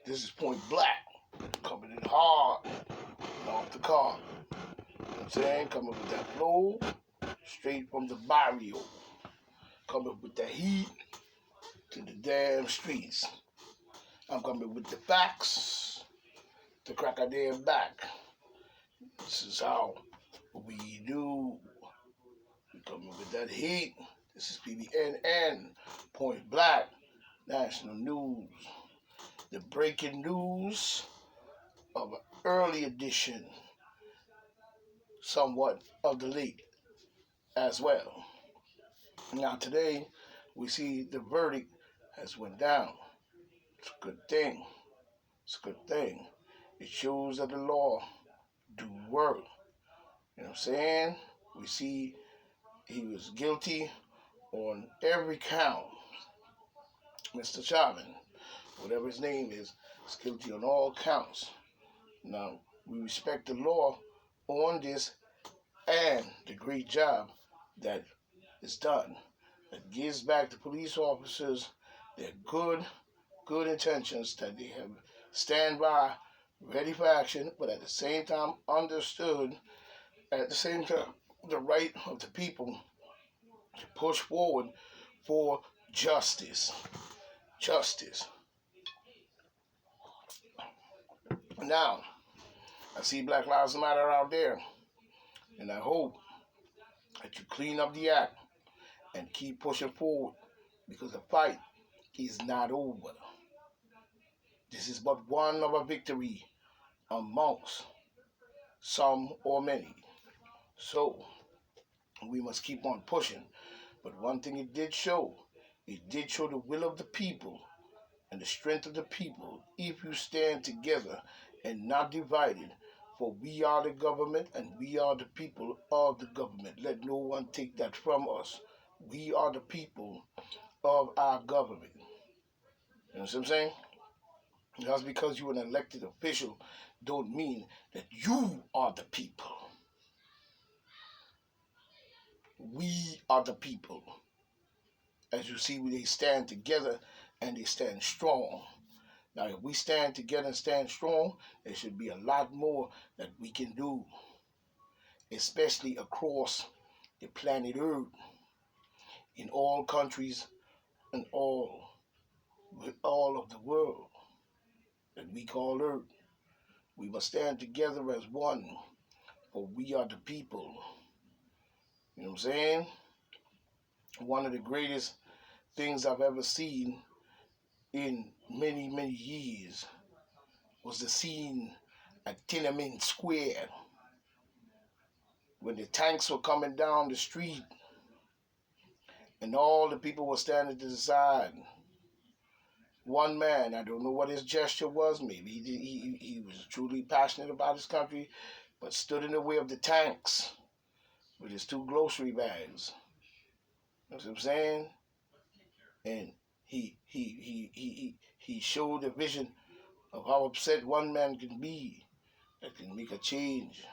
This is Point Black, coming in hard and off the car. You know what I'm saying? Coming with that flow, straight from the barrio. Coming with the heat to the damn streets. I'm coming with the facts to crack a damn back. This is how we do. We coming with that heat. This is PBNN, Point Black, National News. The breaking news of an early edition, somewhat of the late as well. Now today, we see the verdict has went down. It's a good thing. It's a good thing. It shows that the law do work. You know what I'm saying? We see he was guilty on every count. Mr. Chauvin, whatever his name is guilty on all counts. Now, we respect the law on this and the great job that is done. It gives back to police officers their good intentions that they have stand by, ready for action, but at the same time understood, at the same time, the right of the people to push forward for justice. Justice. Now, I see Black Lives Matter out there, and I hope that you clean up the act and keep pushing forward because the fight is not over. This is but one of a victory amongst some or many. So, we must keep on pushing. But one thing it did show the will of the people and the strength of the people if you stand together and not divided. For we are the government and we are the people of the government. Let no one take that from us. We are the people of our government. You know what I'm saying? Just because you're an elected official don't mean that you are the people. We are the people. As you see, they stand together and they stand strong. Now, if we stand together and stand strong, there should be a lot more that we can do, especially across the planet Earth, in all countries and all of the world that we call Earth. We must stand together as one, for we are the people. You know what I'm saying? One of the greatest things I've ever seen in many, many years was the scene at Tiananmen Square when the tanks were coming down the street and all the people were standing to the side. One man, I don't know what his gesture was, maybe he was truly passionate about his country, but stood in the way of the tanks with his 2 grocery bags. You know what I'm saying? And he showed a vision of how upset one man can be that can make a change.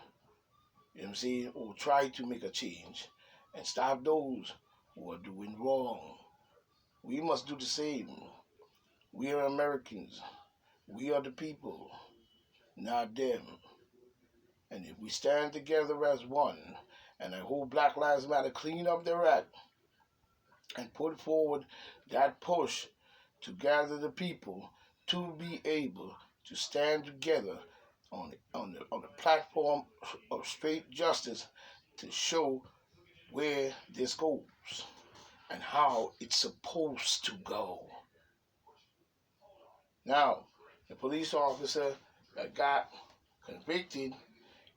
You know what I'm saying? Or try to make a change and stop those who are doing wrong. We must do the same. We are Americans. We are the people, not them. And if we stand together as one, and I hope Black Lives Matter clean up their act and put forward that push to gather the people to be able to stand together on the platform of straight justice to show where this goes and how it's supposed to go. Now, the police officer that got convicted,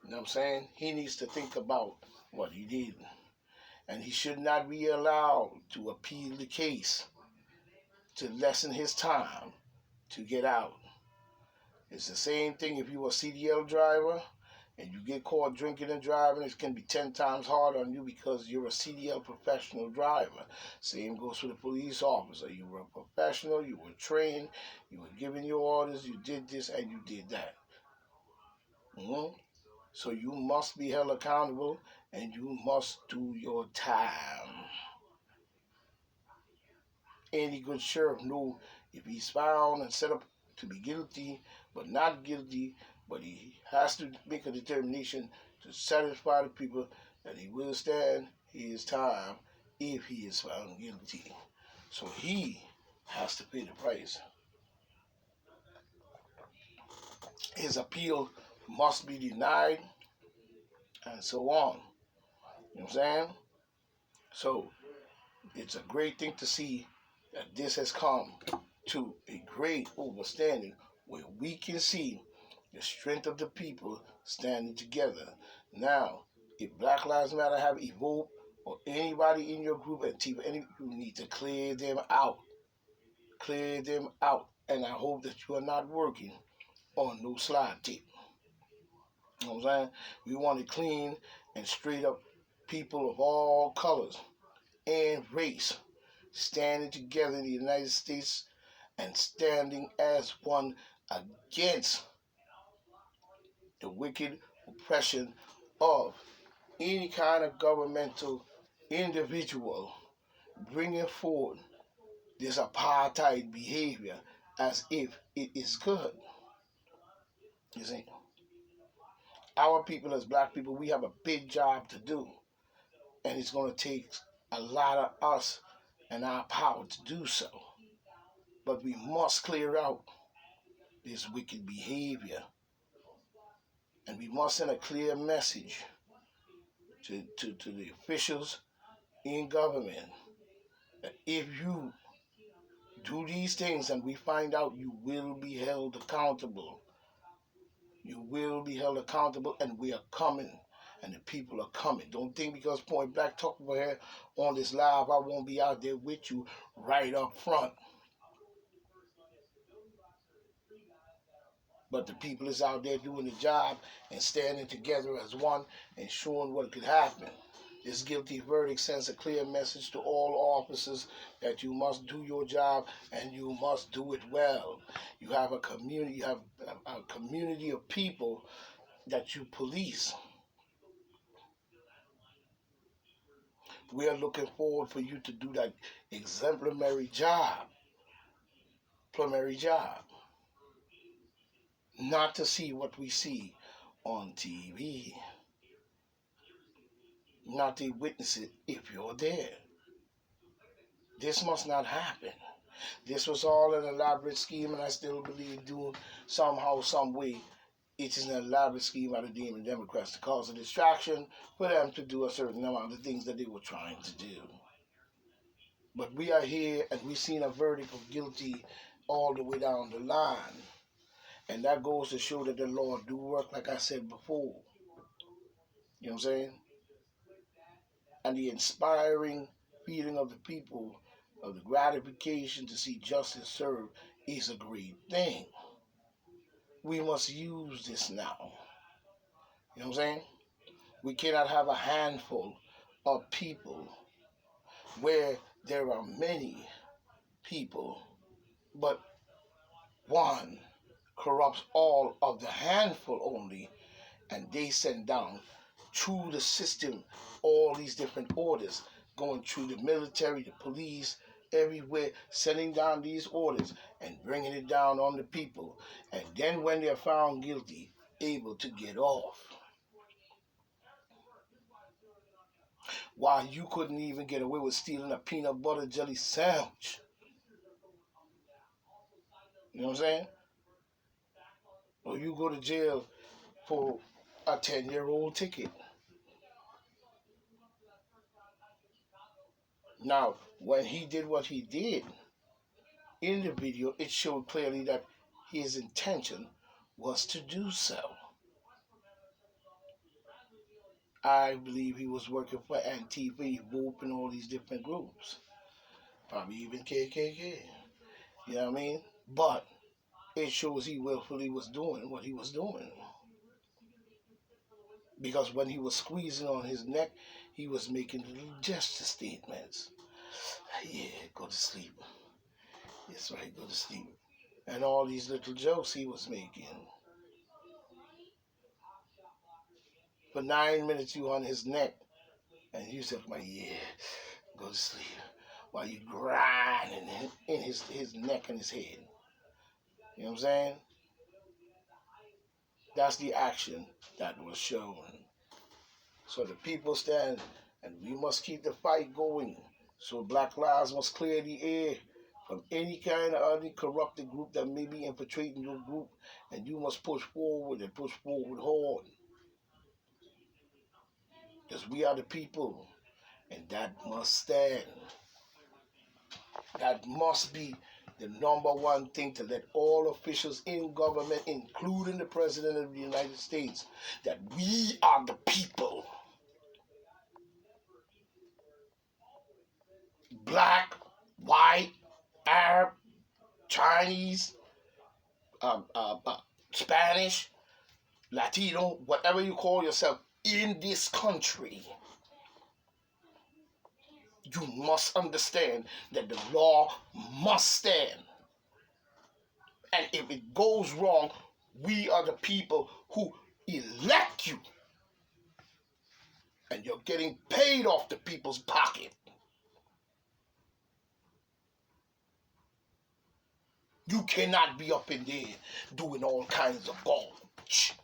you know what I'm saying, he needs to think about what he did. And he should not be allowed to appeal the case to lessen his time to get out. It's the same thing if you're a CDL driver and you get caught drinking and driving, it can be 10 times harder on you because you're a CDL professional driver. Same goes for the police officer. You were a professional, you were trained, you were giving your orders, you did this and you did that. So you must be held accountable and you must do your time. Any good sheriff knows if he's found and set up to be guilty, but not guilty, but he has to make a determination to satisfy the people that he will stand his time if he is found guilty. So he has to pay the price. His appeal must be denied, and so on. You know what I'm saying? So it's a great thing to see that this has come to a great understanding where we can see the strength of the people standing together. Now, if Black Lives Matter have evoked or anybody in your group and team, you need to clear them out. Clear them out. And I hope that you are not working on no slide tape. You know what I'm saying? We want to clean and straight up people of all colors and race standing together in the United States and standing as one against the wicked oppression of any kind of governmental individual bringing forward this apartheid behavior as if it is good. You see, our people as black people, we have a big job to do, and it's going to take a lot of us and our power to do so. But we must clear out this wicked behavior, and we must send a clear message to the officials in government that if you do these things and we find out, you will be held accountable. You will be held accountable, and we are coming, and the people are coming. Don't think because Point Black talk over here on this live, I won't be out there with you right up front. But the people is out there doing the job and standing together as one and showing what could happen. This guilty verdict sends a clear message to all officers that you must do your job and you must do it well. You have a community, of people that you police. We are looking forward for you to do that exemplary job. Not to see what we see on TV. Not to witness it if you're there. This must not happen. This was all an elaborate scheme, and I still believe doing somehow, some way, it is an elaborate scheme by the Demon Democrats to cause a distraction for them to do a certain amount of things that they were trying to do. But we are here, and we've seen a verdict of guilty all the way down the line. And that goes to show that the law do work, like I said before. You know what I'm saying? And the inspiring feeling of the people, of the gratification to see justice served, is a great thing. We must use this now. You know what I'm saying? We cannot have a handful of people where there are many people, but one corrupts all of the handful only, and they send down through the system all these different orders, going through the military, the police, everywhere, sending down these orders and bringing it down on the people. And then when they're found guilty, able to get off. While you couldn't even get away with stealing a peanut butter jelly sandwich. You know what I'm saying? Or you go to jail for a 10-year-old ticket. Now, when he did what he did, in the video, it showed clearly that his intention was to do so. I believe he was working for Antifa, VOP, and all these different groups. Probably even KKK. You know what I mean? But it shows he willfully was doing what he was doing. Because when he was squeezing on his neck, he was making gesture statements. Yeah, go to sleep. That's right, go to sleep. And all these little jokes he was making. For 9 minutes you on his neck, and you said, like, yeah, go to sleep. While you grinding in his neck and his head. You know what I'm saying? That's the action that was shown. So the people stand, and we must keep the fight going. So Black Lives must clear the air from any kind of other corrupted group that may be infiltrating your group, and you must push forward and push forward hard. Because we are the people, and that must stand. That must be the number one thing to let all officials in government, including the President of the United States, that we are the people. Black, white, Arab, Chinese, um, uh, uh, Spanish, Latino, whatever you call yourself, in this country, you must understand that the law must stand. And if it goes wrong, we are the people who elect you. And you're getting paid off the people's pocket. You cannot be up in there doing all kinds of garbage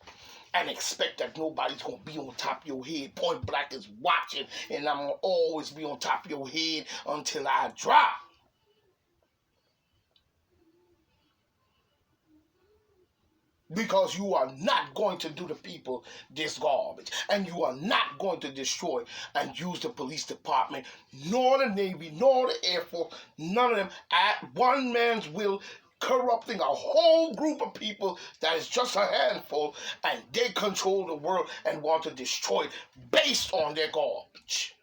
and expect that nobody's going to be on top of your head. Point Black is watching, and I'm going to always be on top of your head until I drop. Because you are not going to do the people this garbage. And you are not going to destroy and use the police department, nor the Navy, nor the Air Force, none of them at one man's will, corrupting a whole group of people that is just a handful, and they control the world and want to destroy it based on their garbage.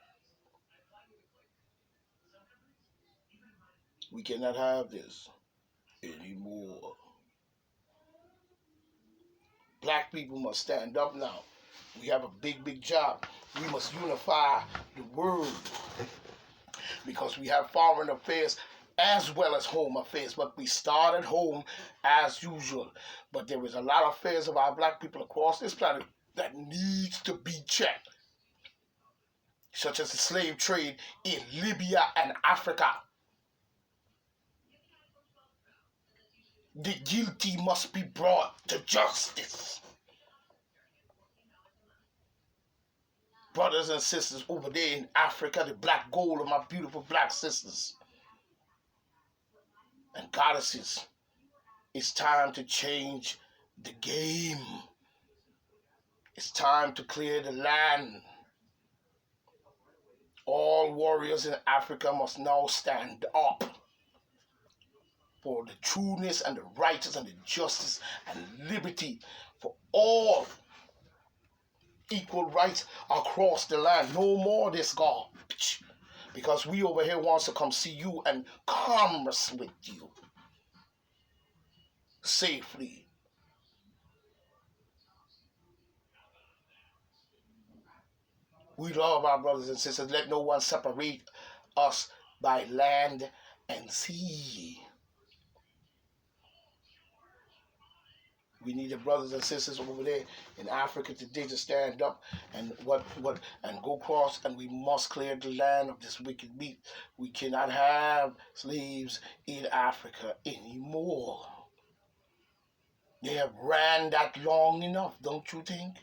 We cannot have this anymore. Black people must stand up now. We have a big, big job. We must unify the world because we have foreign affairs as well as home affairs. But we start at home as usual. But there is a lot of affairs of our black people across this planet that needs to be checked, such as the slave trade in Libya and Africa. The guilty must be brought to justice. Brothers and sisters over there in Africa, the black gold of my beautiful black sisters and goddesses, it's time to change the game. It's time to clear the land. All warriors in Africa must now stand up for the trueness and the righteousness and the justice and liberty for all. Equal rights across the land. No more this garbage. Because we over here wants to come see you and commerce with you safely. We love our brothers and sisters. Let no one separate us by land and sea. We need the brothers and sisters over there in Africa today to stand up and and go across, and we must clear the land of this wicked meat. We cannot have slaves in Africa anymore. They have ran that long enough, don't you think?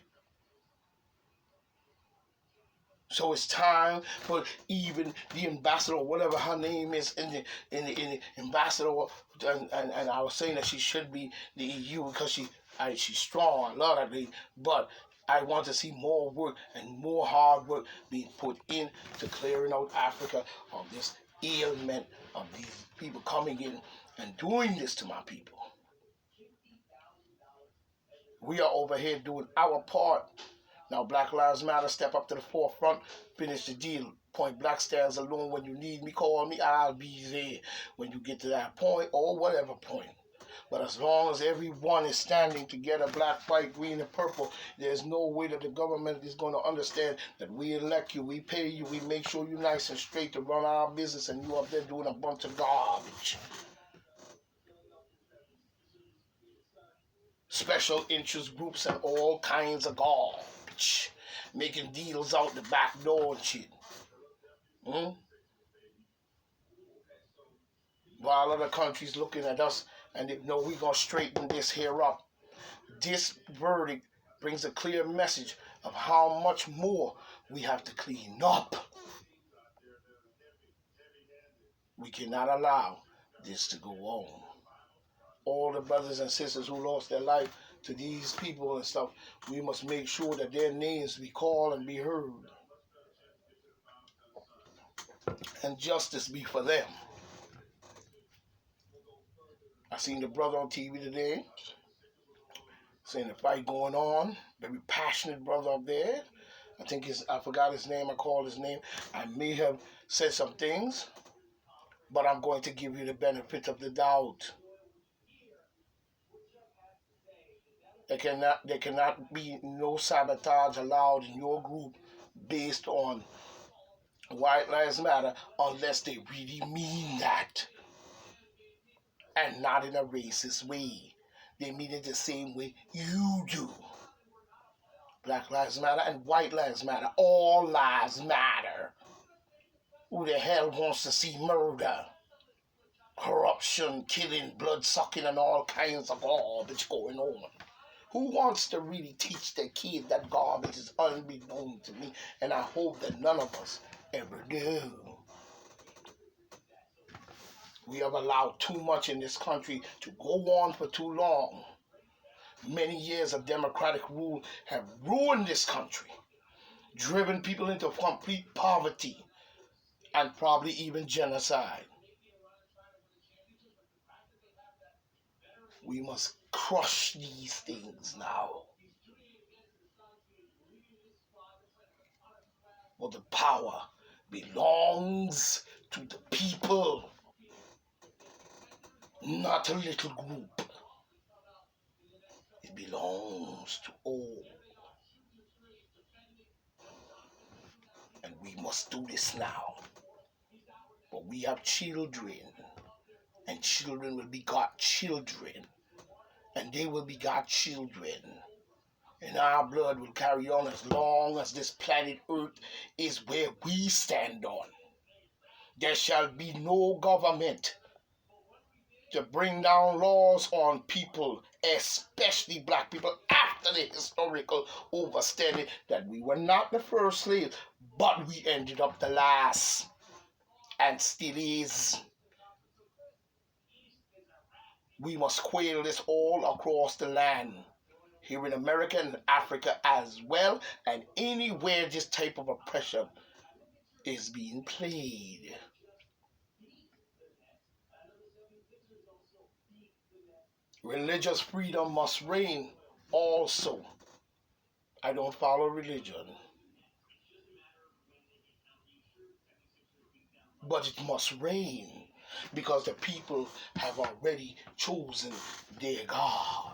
So it's time for even the ambassador, whatever her name is, in the ambassador, and I was saying that she should be the EU because she's strong. I love that lady, but I want to see more work and more hard work being put into clearing out Africa of this ailment of these people coming in and doing this to my people. We are over here doing our part. Now, Black Lives Matter, step up to the forefront, finish the deal. Point Black stands alone. When you need me, call me, I'll be there when you get to that point or whatever point. But as long as everyone is standing together, black, white, green, and purple, there's no way that the government is going to understand that we elect you, we pay you, we make sure you're nice and straight to run our business, and you up there doing a bunch of garbage. Special interest groups and all kinds of garbage. Making deals out the back door and shit. While other countries looking at us And if no, we're going to straighten this here up. This verdict brings a clear message of how much more we have to clean up. We cannot allow this to go on. All the brothers and sisters who lost their life to these people and stuff, we must make sure that their names be called and be heard. And justice be for them. I seen the brother on TV today saying the fight going on. Very passionate brother up there. I forgot his name. I called his name. I may have said some things, but I'm going to give you the benefit of the doubt. There cannot be no sabotage allowed in your group based on White Lives Matter unless they really mean that. And not in a racist way. They mean it the same way you do. Black Lives Matter and White Lives Matter. All lives matter. Who the hell wants to see murder, corruption, killing, blood-sucking, and all kinds of garbage going on? Who wants to really teach their kid that garbage is unbeknown to me? And I hope that none of us ever do. We have allowed too much in this country to go on for too long. Many years of democratic rule have ruined this country, driven people into complete poverty, and probably even genocide. We must crush these things now. For the power belongs to the people, not a little group. It belongs to all. And we must do this now. But we have children, and children will begot children, and they will begot children. And our blood will carry on as long as this planet Earth is where we stand on. There shall be no government to bring down laws on people, especially black people, after the historical overstanding that we were not the first slaves, but we ended up the last, and still is. We must quail this all across the land, here in America and Africa as well, and anywhere this type of oppression is being played. Religious freedom must reign also. I don't follow religion, but it must reign because the people have already chosen their God.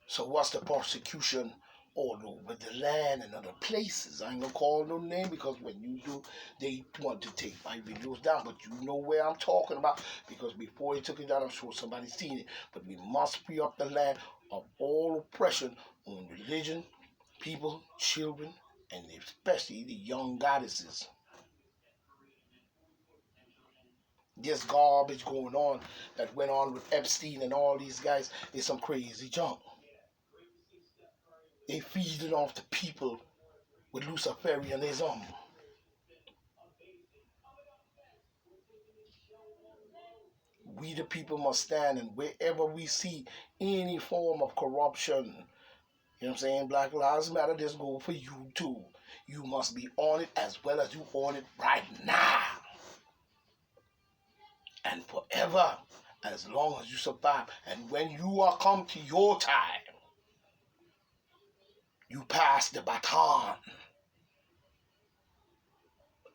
So what's the persecution all over the land and other places? I ain't gonna call no name because when you do, they want to take my videos down. But you know where I'm talking about, because before he took it down, I'm sure somebody's seen it. But we must free up the land of all oppression on religion, people, children, and especially the young goddesses. This garbage going on that went on with Epstein and all these guys is some crazy junk. They feeding off the people with Luciferianism. We the people must stand, and wherever we see any form of corruption, you know what I'm saying, Black Lives Matter, this go for you too. You must be on it as well as you on it right now. And forever, as long as you survive. And when you are come to your time, you pass the baton.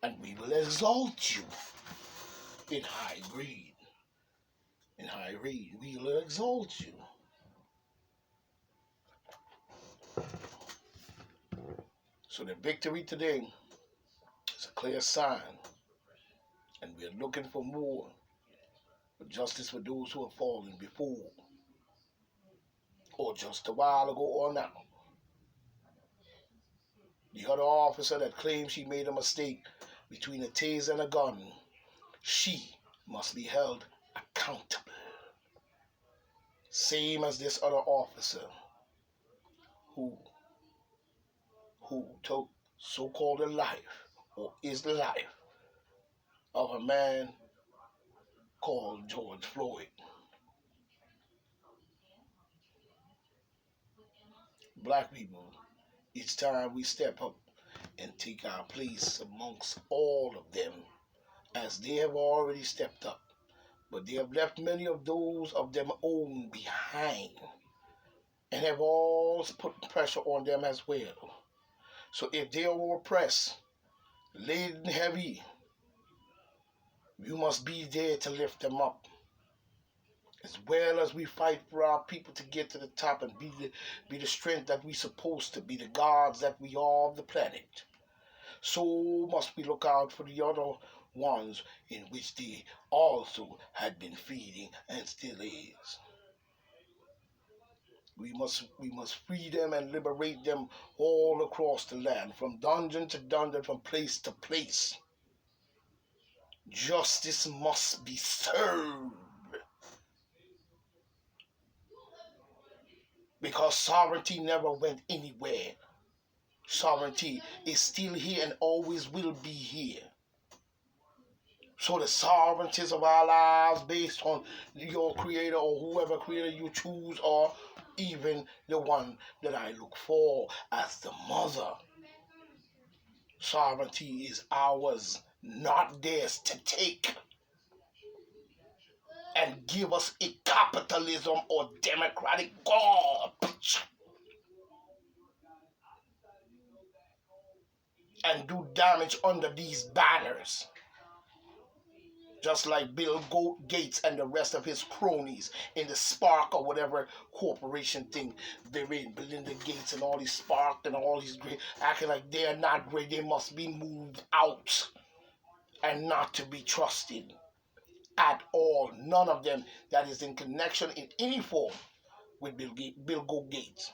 And we will exalt you in high grade. In high grade, we will exalt you. So the victory today is a clear sign. And we are looking for more. For justice for those who have fallen before. Or just a while ago or now. The other officer that claims she made a mistake between a taser and a gun, she must be held accountable. Same as this other officer who took so-called the life, or is the life, of a man called George Floyd. Black people, each time we step up and take our place amongst all of them, as they have already stepped up, but they have left many of those of them own behind, and have all put pressure on them as well. So if they are oppressed, laden heavy, you must be there to lift them up. As well as we fight for our people to get to the top and be the strength that we supposed to be, the gods that we are of the planet, so must we look out for the other ones in which they also had been feeding and still is. We must free them and liberate them all across the land, from dungeon to dungeon, from place to place. Justice must be served, because sovereignty never went anywhere. Sovereignty is still here and always will be here. So the sovereignties of our lives, based on your creator or whoever creator you choose, or even the one that I look for as the mother. Sovereignty is ours, not theirs to take and give us a capitalism or democratic garbage and do damage under these banners. Just like Bill Gates and the rest of his cronies in the Spark or whatever corporation thing they're in. Belinda Gates and all these Spark and all these great, acting like they're not great. They must be moved out and not to be trusted at all. None of them that is in connection in any form with Bill Gates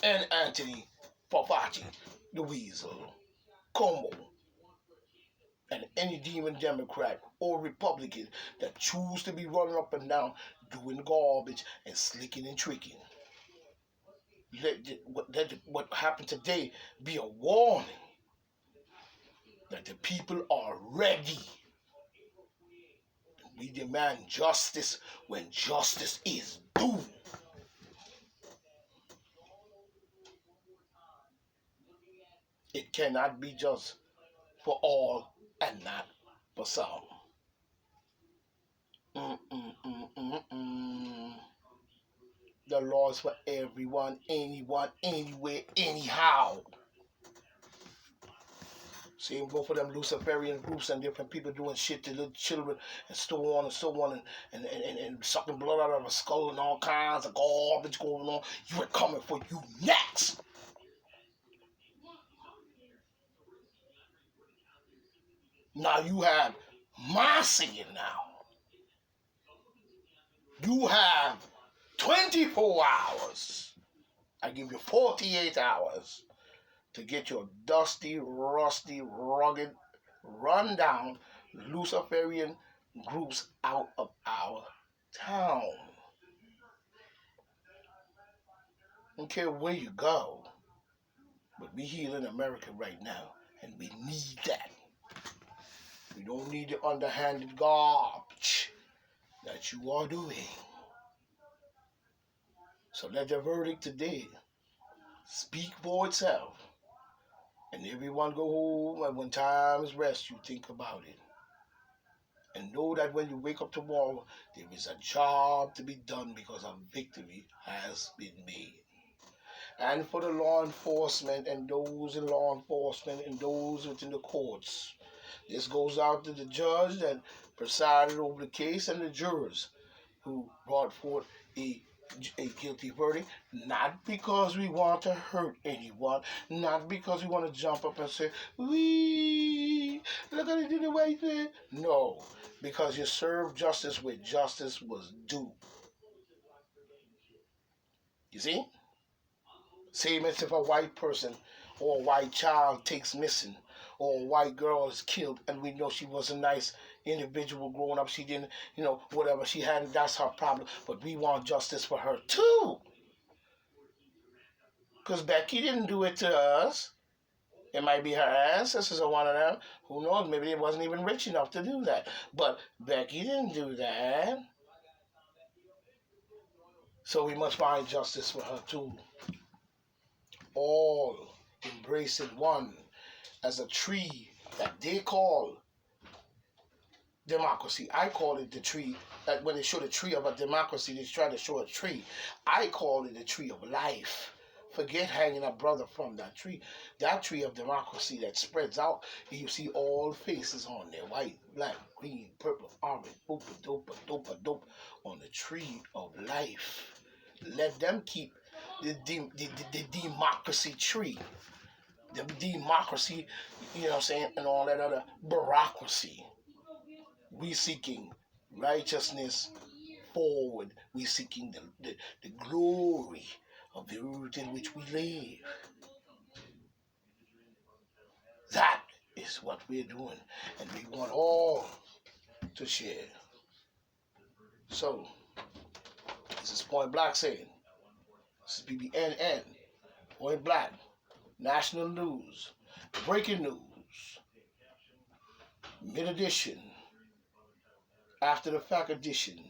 and Anthony Fauci, the Weasel, Como, and any demon Democrat or Republican that choose to be running up and down doing garbage and slicking and tricking. Let what happened today be a warning that the people are ready. We demand justice when justice is due. It cannot be just for all and not for some. The law is for everyone, anyone, anywhere, anyhow. Same go for them Luciferian groups and different people doing shit to little children and so on and so on, and sucking blood out of a skull and all kinds of garbage going on. You are coming for you next. Now you have my saying now. You have 24 hours. I give you 48 hours to get your dusty, rusty, rugged, rundown Luciferian groups out of our town. Don't care where you go, but we here in America right now, and we need that. We don't need the underhanded garbage that you are doing. So let the verdict today speak for itself. And everyone go home, and when time is rest, you think about it. And know that when you wake up tomorrow, there is a job to be done because a victory has been made. And for the law enforcement and those in law enforcement and those within the courts, this goes out to the judge that presided over the case and the jurors who brought forth a guilty verdict, not because we want to hurt anyone, not because we want to jump up and say, "Wee, look at it, did the right thing." No, because you served justice where justice was due. You see? Same as if a white person or a white child takes missing, or a white girl is killed, and we know she wasn't nice individual growing up. She didn't, whatever she had, that's her problem. But we want justice for her too. Because Becky didn't do it to us. It might be her ancestors or one of them. Who knows? Maybe they wasn't even rich enough to do that. But Becky didn't do that. So we must find justice for her too. All embracing one as a tree that they call democracy. I call it the tree. That when they show the tree of a democracy, they try to show a tree. I call it the tree of life. Forget hanging a brother from that tree. That tree of democracy that spreads out, and you see all faces on there: white, black, green, purple, orange, dopa, dopa, dopa, dopa, on the tree of life. Let them keep the democracy tree. The democracy, what I'm saying, and all that other bureaucracy. We seeking righteousness forward. We seeking the glory of the earth in which we live. That is what we're doing. And we want all to share. So, this is Point Black saying, this is BBNN, Point Black, National News, Breaking News, Mid Edition, After the Fact Edition,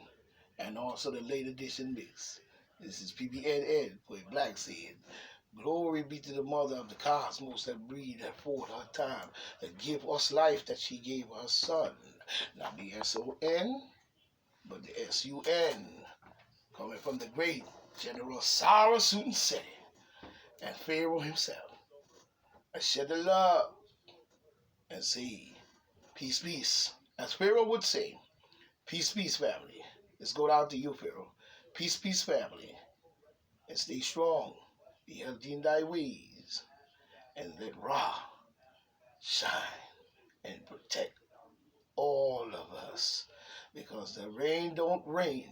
and also the Late Edition Mix. This is PBNN, Point Black saying, glory be to the mother of the cosmos that breathed forth her time, that give us life that she gave her son. Not the S-O-N, but the S-U-N, coming from the great General Sarah Sutin Seti and Pharaoh himself. I shed the love and say, peace, peace. As Pharaoh would say, peace, peace, family. Let's go down to you, Pharaoh. Peace, peace, family. And stay strong. Be healthy in thy ways. And let Ra shine and protect all of us. Because the rain don't rain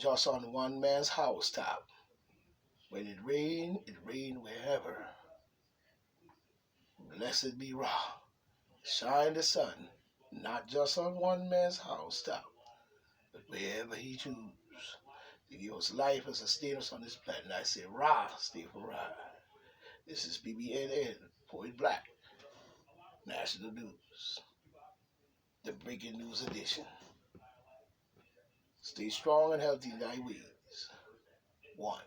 just on one man's housetop. When it rain wherever. Blessed be Ra. Shine the sun, not just on one man's housetop, but wherever he chooses. To give us life and sustain us on this planet. I say, Ra, stay for Ra. This is BBNN, Point Black, National News, the Breaking News Edition. Stay strong and healthy in thy ways. One.